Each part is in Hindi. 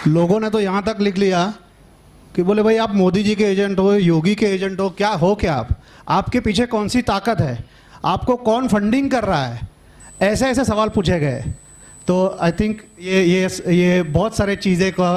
लोगों ने तो यहाँ तक लिख लिया कि बोले भाई आप मोदी जी के एजेंट हो, योगी के एजेंट हो, क्या हो क्या आप? आपके पीछे कौन सी ताकत है? आपको कौन फंडिंग कर रहा है? ऐसे ऐसे सवाल पूछे गए। तो आई थिंक ये बहुत सारे चीज़ें का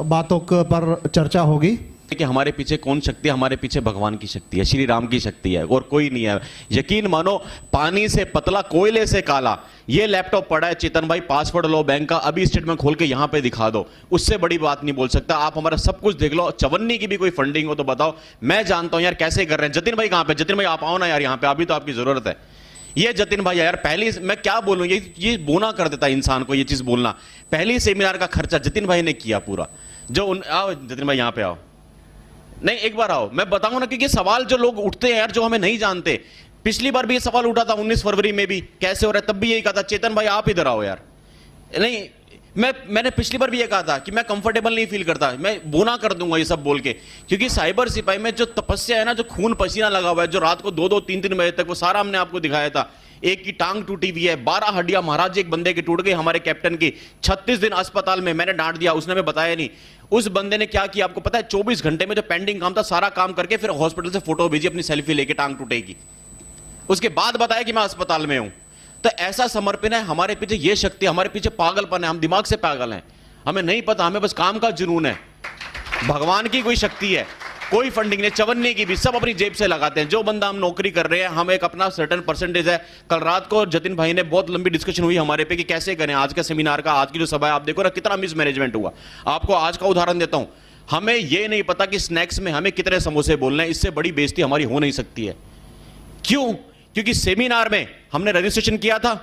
बातों पर चर्चा होगी कि हमारे पीछे कौन शक्ति है। हमारे पीछे भगवान की शक्ति है, श्री राम की शक्ति है, और कोई नहीं है। यकीन मानो, पानी से पतला कोयले से काला ये लैपटॉप पड़ा है चेतन भाई, पासवर्ड लो बैंक का, अभी स्टेटमेंट खोल के यहां पे दिखा दो, उससे बड़ी बात नहीं बोल सकता। आप हमारा सब कुछ देख लो, चवन्नी की भी कोई फंडिंग हो तो बताओ, मैं जानता हूं यार कैसे कर रहे हैं। जतिन भाई कहां पे? जतिन भाई आप आओ ना यार यहाँ पे, अभी तो आपकी जरूरत है। ये जतिन भाई यार, पहली मैं क्या बोलूं, ये बोना कर देता है इंसान को ये चीज बोलना। पहली सेमिनार का खर्चा जतिन भाई ने किया पूरा। आओ जतिन भाई यहाँ पे आओ, नहीं एक बार आओ, मैं बताऊं ना, क्योंकि सवाल जो लोग उठते हैं यार, जो हमें नहीं जानते। पिछली बार भी ये सवाल उठा था 19 फरवरी में भी, कैसे हो रहा है, तब भी यही कहा था चेतन भाई आप इधर आओ यार। नहीं, मैंने पिछली बार भी ये कहा था कि मैं कंफर्टेबल नहीं फील करता, मैं बोना कर दूंगा ये सब बोल के, क्योंकि साइबर सिपाही में जो तपस्या है ना, जो खून पसीना लगा हुआ है, जो रात को 2-2 3-3 बजे तक, वो सारा हमने आपको दिखाया था। एक की टांग टूटी हुई है, 12 हड्डियां महाराज एक बंदे की टूट गई, हमारे कैप्टन की 36 दिन अस्पताल में। मैंने डांट दिया, उसने हमें बताया नहीं। उस बंदे ने क्या किया आपको पता है? 24 घंटे में जो पेंडिंग काम था सारा काम करके फिर हॉस्पिटल से फोटो भेजी अपनी सेल्फी लेके टांग टूटेगी, उसके बाद बताया कि मैं अस्पताल में हूं। तो ऐसा समर्पण है हमारे पीछे, ये शक्ति हमारे पीछे, पागलपन है, हम दिमाग से पागल हैं, हमें नहीं पता, हमें बस काम का जुनून है। भगवान की कोई शक्ति है, कोई फंडिंग नहीं, चवन्ने की भी सब अपनी जेब से लगाते हैं। जो बंदा हम नौकरी कर रहे हैं, हम एक अपना सर्टेन परसेंटेज है। कल रात को जतिन भाई ने बहुत लंबी डिस्कशन हुई हमारे पे कि कैसे करें आज का सेमिनार का, आज की जो सभा है, आप देखो ना कितना मिसमैनेजमेंट हुआ। आपको आज का उदाहरण देता हूं, हमें यह नहीं पता कि स्नैक्स में हमें कितने समोसे बोलने हैं, इससे बड़ी बेइज्जती हमारी हो नहीं सकती है। क्यों? क्योंकि सेमिनार में हमने रजिस्ट्रेशन किया था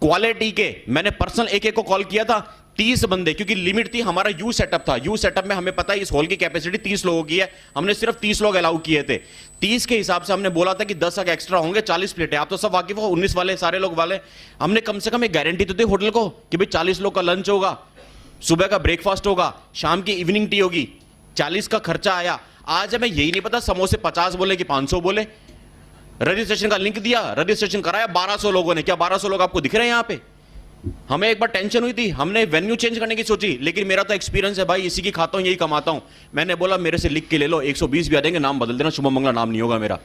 क्वालिटी के, मैंने पर्सनल एक को कॉल किया था, 30 बंदे, क्योंकि लिमिट थी, हमारा यू सेटअप था। यू सेटअप में हमें पता है इस हॉल की कैपेसिटी 30 लोगों की है, हमने सिर्फ 30 लोग अलाउ किए थे। 30 के हिसाब से हमने बोला था कि 10 अगर एक्स्ट्रा होंगे 40 प्लेटें। आप तो सब वाकिफ हो, 19 वाले सारे लोग वाले। हमने कम से कम एक गारंटी तो दी होटल को कि भाई 40 लोग का लंच होगा, सुबह का ब्रेकफास्ट होगा, शाम की इवनिंग टी होगी, 40 का खर्चा आया। आज हमें यही नहीं पता समोसे 50 बोले कि 500 बोले। रजिस्ट्रेशन का लिंक दिया, रजिस्ट्रेशन कराया 1200 लोगों ने। क्या 1200 लोग आपको दिख रहे हैं यहां पे? हमें एक बार टेंशन हुई थी, हमने वेन्यू चेंज करने की सोची, लेकिन मेरा तो एक्सपीरियंस है भाई, इसी की खाता हूं, यही कमाता हूं। मैंने बोला मेरे से लिख के ले लो, 120 भी आ देंगे, नाम बदल देना, शुभम मंगला नाम नहीं होगा मेरा।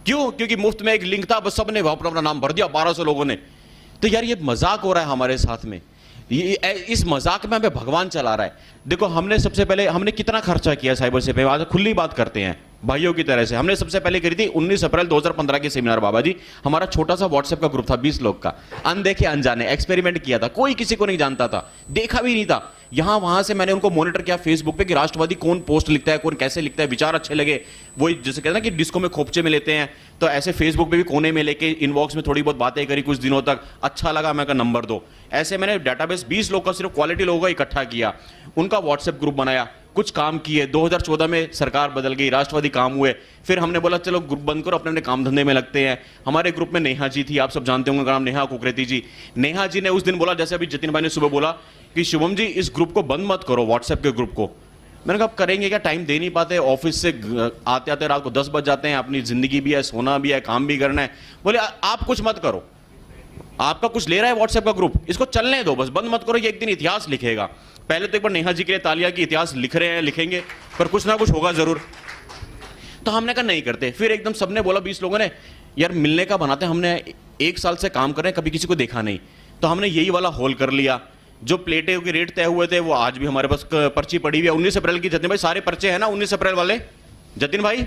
क्यों? क्योंकि मुफ्त में एक लिंक था, बस सबने अपना नाम भर दिया, 1200 लोगों ने। तो यार ये मजाक हो रहा है हमारे साथ में, इस मजाक में हमें भगवान चला रहा है। देखो हमने सबसे पहले हमने कितना खर्चा किया साइबर से पे, आज खुली बात करते हैं भाइयों की तरह से। हमने सबसे पहले करी थी 19 अप्रैल 2015 के सेमिनार बाबा जी। हमारा छोटा सा व्हाट्सएप का ग्रुप था 20 लोग का, अनदेखे अनजाने एक्सपेरिमेंट किया था, कोई किसी को नहीं जानता था, देखा भी नहीं था। यहां वहां से मैंने उनको मॉनिटर किया फेसबुक पे कि राष्ट्रवादी कौन पोस्ट लिखता है, कौन कैसे लिखता है, विचार अच्छे लगे, वही जैसे कहते हैं ना कि डिस्को में खोपचे में लेते हैं, तो ऐसे फेसबुक पे भी कोने में लेके इनबॉक्स में थोड़ी बहुत बातें करी कुछ दिनों तक, अच्छा लगा, मैं का नंबर दो। ऐसे मैंने डाटाबेस 20 लोग का सिर्फ क्वालिटी लोगों का इकट्ठा किया, उनका व्हाट्सएप ग्रुप बनाया, कुछ काम किए। 2014 में सरकार बदल गई, राष्ट्रवादी काम हुए, फिर हमने बोला चलो ग्रुप बंद करो, अपने अपने काम धंधे में लगते हैं। हमारे ग्रुप में नेहा जी थी, आप सब जानते होंगे, नाम नेहा कुकरेती जी। नेहा जी ने उस दिन बोला, जैसे अभी जतिन भाई ने सुबह बोला कि शुभम जी इस ग्रुप को बंद मत करो, व्हाट्सएप के ग्रुप को। मैंने कहा करेंगे क्या, टाइम दे नहीं पाते, ऑफिस से आते आते रात को 10 बज जाते हैं, अपनी जिंदगी भी है, सोना भी है, काम भी करना है। बोले आप कुछ मत करो, आपका कुछ ले रहा है व्हाट्सएप का ग्रुप, इसको चलने दो, बस बंद मत करो, ये एक दिन इतिहास लिखेगा। पहले तो एक बार नेहा जी के लिए तालियां की, इतिहास लिख रहे हैं, लिखेंगे, पर कुछ ना कुछ होगा जरूर। तो हमने कहा नहीं करते। फिर एकदम सबने बोला, 20 लोगों ने, यार मिलने का बनाते हैं, हमने 1 साल से काम कर रहे हैं, कभी किसी को देखा नहीं, तो हमने यही वाला हॉल कर लिया। जो प्लेटें के रेट तय हुए थे वो आज भी हमारे पास पर्ची पड़ी हुई है। 19 अप्रैल की, जतिन भाई सारे पर्चे हैं ना 19 अप्रैल वाले, जतिन भाई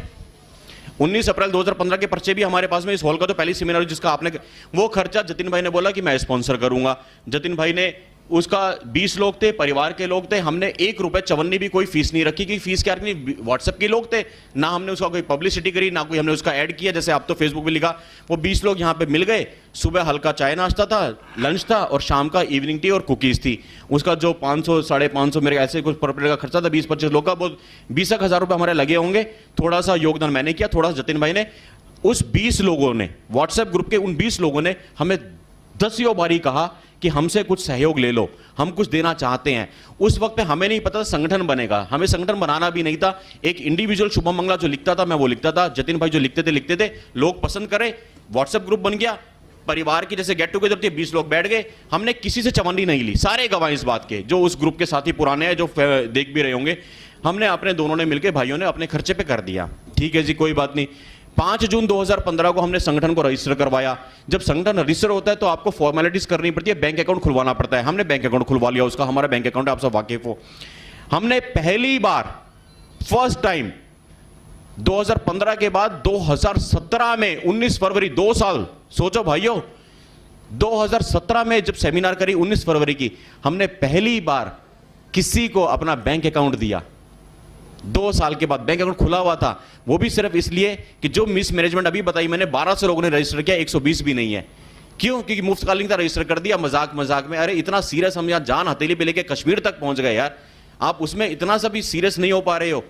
19 अप्रैल 2015 के पर्चे भी हमारे पास में। इस हॉल का तो पहली सेमिनार जिसका आपने, वो खर्चा जतिन भाई ने बोला कि मैं स्पॉन्सर करूंगा। जतिन भाई ने उसका 20 लोग थे, परिवार के लोग थे, हमने 1 रुपए चवन्नी भी कोई फीस नहीं रखी, कि फीस क्या रखनी, व्हाट्सएप के लोग थे ना, हमने उसका कोई पब्लिसिटी करी ना कोई हमने उसका ऐड किया, जैसे आप तो फेसबुक पे लिखा। वो 20 लोग यहाँ पे मिल गए, सुबह हल्का चाय नाश्ता था, लंच था, और शाम का इवनिंग टी और कुकीज थी। उसका जो 500 550 मेरे ऐसे कुछ पर प्लेट का खर्चा था, 20-25 लोग का, बहुत 20,000 रुपये हमारे लगे होंगे। थोड़ा सा योगदान मैंने किया, थोड़ा सा जतिन भाई ने। उस 20 लोगों ने, व्हाट्सएप ग्रुप के उन 20 लोगों ने हमें 10 बारी कहा कि हमसे कुछ सहयोग ले लो, हम कुछ देना चाहते हैं। उस वक्त पे हमें नहीं पता था संगठन बनेगा, हमें संगठन बनाना भी नहीं था। एक इंडिविजुअल शुभम मंगला जो लिखता था, मैं वो लिखता था, जतिन भाई जो लिखते थे, लोग पसंद करे, व्हाट्सएप ग्रुप बन गया। परिवार की जैसे गेट टुगेदर थी, 20 लोग बैठ गए, हमने किसी से चवन्नी नहीं ली, सारे गवाह इस बात के, जो उस ग्रुप के साथी पुराने हैं, जो देख भी रहे होंगे, हमने अपने दोनों ने मिलकर भाइयों ने अपने खर्चे पे कर दिया। ठीक है जी, कोई बात नहीं। 5 जून 2015 को हमने संगठन को रजिस्टर करवाया। जब संगठन रजिस्टर होता है तो आपको फॉर्मेलिटीज करनी पड़ती है, बैंक अकाउंट खुलवाना पड़ता है। हमने बैंक अकाउंट खुलवा लिया उसका, हमारा बैंक अकाउंट आप सब वाकिफ हो। हमने पहली बार फर्स्ट टाइम 2015 के बाद 2017 में 19 फरवरी 2 साल, सोचो भाइयों, 2017 में जब सेमिनार करी 19 फरवरी की, हमने पहली बार किसी को अपना बैंक अकाउंट दिया। 2 साल के बाद बैंक अकाउंट खुला हुआ था, वो भी सिर्फ इसलिए कि जो मिस मैनेजमेंट अभी बताई मैंने, 1200 लोगों ने रजिस्टर किया, 120 भी नहीं है। क्यों? क्योंकि मुफ्तकालीन का रजिस्टर कर दिया मजाक मजाक में। अरे इतना सीरियस, हम यहां जान हथेली पे लेके कश्मीर तक पहुंच गए यार, आप उसमें इतना सा भी सीरियस नहीं हो पा रहे हो।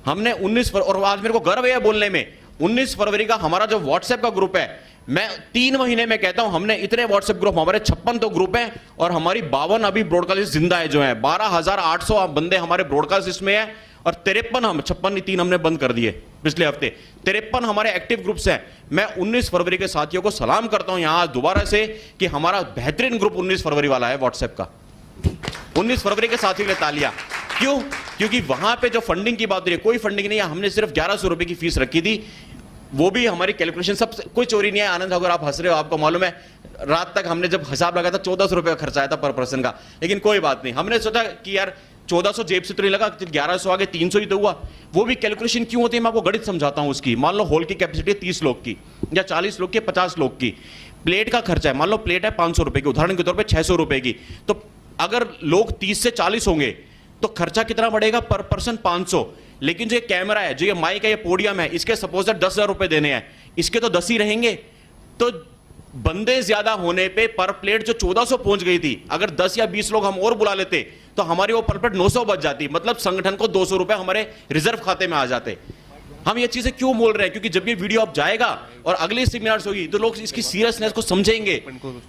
हमने 19 फरवरी, और आज मेरे को गर्व है बोलने में, 19 फरवरी का हमारा जो व्हाट्सएप का ग्रुप है, मैं 3 महीने में कहता हूं हमने इतने व्हाट्सएप ग्रुप, हमारे 56 तो ग्रुप हैं और हमारी 52 अभी ब्रॉडकास्ट जिंदा है, जो है 12,800 बंदे हमारे ब्रॉडकास्ट इसमें है, और 53 हम 56 3 हमने बंद कर दिए पिछले हफ्ते। 53 हमारे एक्टिव ग्रुप्स हैं। मैं 19 फरवरी के साथियों को सलाम करता हूं यहां दोबारा से कि हमारा बेहतरीन ग्रुप 19 फरवरी वाला है व्हाट्सएप का। 19 फरवरी के साथियों के लिए तालियां। क्यों? क्योंकि वहां पे जो फंडिंग की बात हो रही है, कोई फंडिंग नहीं है, हमने सिर्फ 1100 रुपए की फीस रखी थी, वो भी हमारी कैलकुलेशन सब, कोई चोरी नहीं है। आनंद, अगर आप हंस रहे हो, आपको मालूम है रात तक हमने जब हिसाब लगाया था 1400 रुपए का खर्चा आया था पर पर्सन का, लेकिन कोई बात नहीं, हमने सोचा कि यार 1400 जेब से तो नहीं लगा, 1100 आगे 300 ही तो हुआ। वो भी कैलकुलेशन क्यों होती है, मैं आपको गणित समझाता हूं उसकी। मान लो हॉल की कैपेसिटी है 30 लोग की, या 40 लोग की, 50 लोग की, प्लेट का खर्चा है, मान लो प्लेट है 500 रुपए की, उदाहरण के तौर पर 600 रुपए की, तो अगर लोग 30 से 40 होंगे तो खर्चा कितना बढ़ेगा पर पर्सन? 500। लेकिन जो ये कैमरा है, जो ये माइक है, ये पोडियम है, इसके सपोज 10,000 रुपए देने हैं, इसके तो 10 ही रहेंगे। तो बंदे ज्यादा होने पे पर प्लेट जो 1400 पहुंच गई थी, अगर 10 या 20 लोग हम और बुला लेते तो हमारी वो पर प्लेट 900 बच जाती, मतलब संगठन को 200 रुपए हमारे रिजर्व खाते में आ जाते। हम ये चीजें क्यों बोल रहे हैं? क्योंकि जब ये वीडियो अब जाएगा और अगली सेमिनार्स होगी तो लोग इसकी सीरियसनेस को समझेंगे।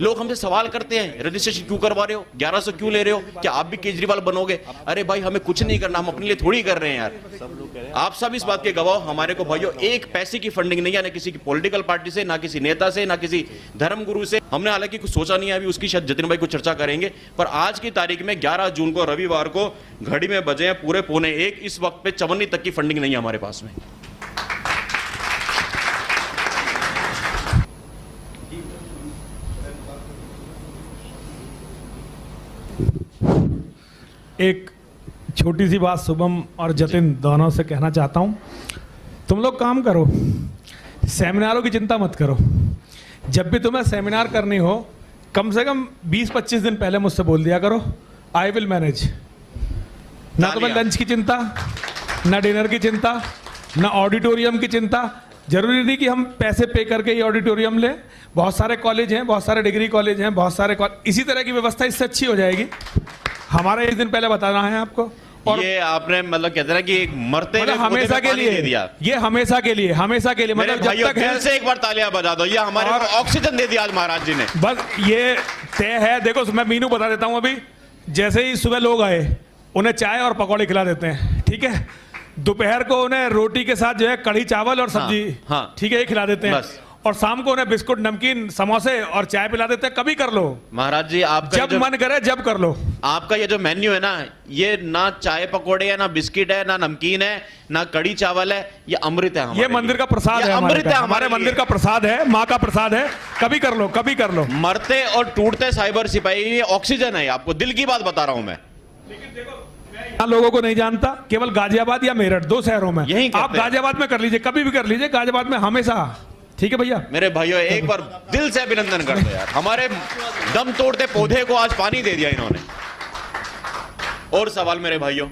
लोग हमसे सवाल करते हैं, रजिस्ट्रेशन क्यों करवा रहे हो, 1100 क्यों ले रहे हो, क्या आप भी केजरीवाल बनोगे? अरे भाई, हमें कुछ नहीं करना, हम अपने लिए थोड़ी कर रहे हैं यार। आप सब इस बात के गवाह। हमारे को भाइयों एक पैसे की फंडिंग नहीं है, ना किसी की पॉलिटिकल पार्टी से, ना किसी नेता से, ना किसी धर्म गुरु से। हमने हालांकि कुछ सोचा नहीं है अभी, उसकी शायद जतिन भाई कुछ चर्चा करेंगे, पर आज की तारीख में 11 जून को रविवार को घड़ी में बजे हैं पूरे 12:45, इस वक्त पे 54 तक की फंडिंग नहीं है हमारे पास में। एक छोटी सी बात शुभम और जतिन दोनों से कहना चाहता हूँ। तुम लोग काम करो, सेमिनारों की चिंता मत करो। जब भी तुम्हें सेमिनार करनी हो, कम से कम 20-25 दिन पहले मुझसे बोल दिया करो, आई विल मैनेज। ना तुम्हें लंच की चिंता, ना डिनर की चिंता, ना ऑडिटोरियम की चिंता। जरूरी नहीं कि हम पैसे पे करके ये ऑडिटोरियम लें, बहुत सारे कॉलेज हैं, बहुत सारे डिग्री कॉलेज हैं, बहुत सारे इसी तरह की व्यवस्था इससे अच्छी हो जाएगी। हमारा 1 दिन पहले बताना है आपको। और ये आपने मतलब कहते हैं कि मरते मतलब हमेशा के लिए दिया, ये हमेशा के लिए, हमेशा के लिए, मतलब जब तक है। से एक बार तालियां बजा दो, ये हमारे को ऑक्सीजन दे दिया आज महाराज जी ने। बस ये तय है। देखो मैं मीनू बता देता हूं अभी। जैसे ही सुबह लोग आए, उन्हें चाय और पकौड़े खिला देते हैं, ठीक है। दोपहर को उन्हें रोटी के साथ जो है कढ़ी चावल और सब्जी, हाँ, ठीक है, ये खिला देते हैं। और शाम को उन्हें बिस्कुट, नमकीन, समोसे और चाय पिला देते हैं। कभी कर लो महाराज जी, आपका जब मन करे जब कर लो। आपका ये जो मेन्यू है ना, ये ना चाय पकौड़े है, ना बिस्किट है, ना नमकीन है, ना कड़ी चावल है, ये अमृत है। ये मंदिर का प्रसाद है, अमृत है, हमारे मंदिर का प्रसाद है, माँ का प्रसाद है। कभी कर लो, कभी कर लो। मरते और टूटते साइबर सिपाही, ये ऑक्सीजन है। आपको दिल की बात बता रहा हूं मैं। लोगों को नहीं जानता, केवल गाजियाबाद या मेरठ 2 शहरों में। यही आप गाजियाबाद में कर लीजिए, कभी भी कर लीजिए, गाजियाबाद में हमेशा। ठीक है भैया। मेरे भाइयों, एक बार दिल से अभिनंदन कर दो यार, हमारे दम तोड़ते पौधे को आज पानी दे दिया इन्होंने। और सवाल मेरे भाइयों?